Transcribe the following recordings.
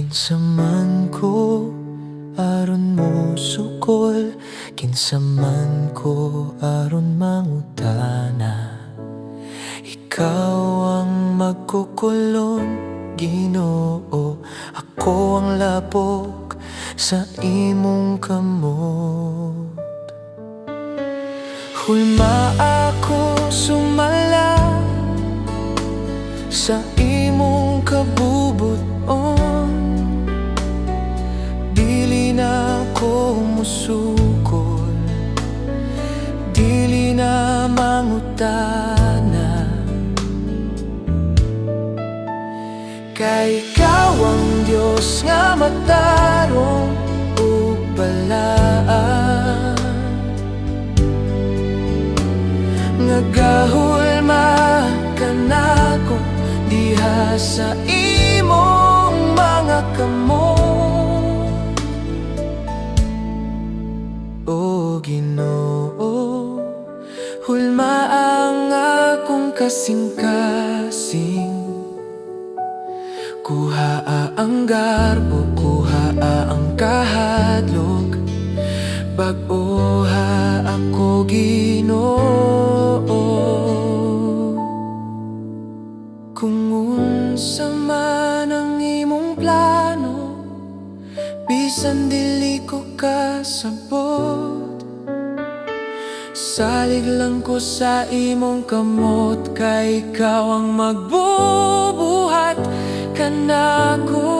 Kinsa man ko aron mo sukol, kinsa man ko aron mangutana. Ikaw ang magkukulon, Ginoo, ako ang lapok sa imong kamot. Hulma ako sumala sa imong kabubuton, dili na ko musukol, dili na mangutana. Kay ikaw ang Diyos nga matarong ug balaan, nga gahulma ka nako diha sa imong mga kamot. O Ginoo, hulma ang akong kasing-kasing, kuhaa ang garbo, kuhaa ang kahadlok, bag-oha ako Ginoo. Kung unsa man ang imong plano, bisan dili ko kasabot, salig lang ko sa imong kamot, kay ikaw ang magbubuhat kanako.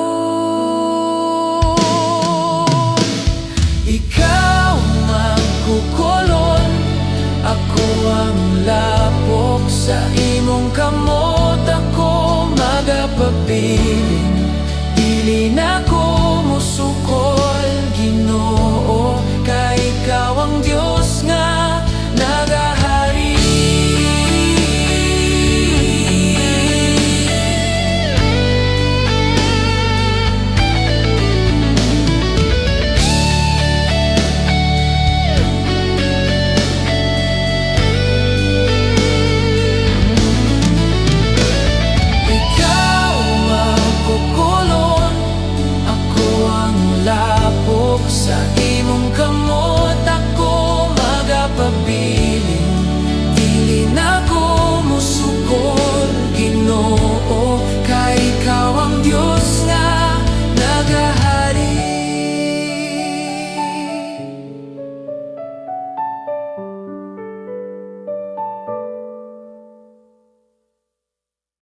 Ikaw magkukulon, ako ang lapok sa imong kamot, ako magapabilin, dili na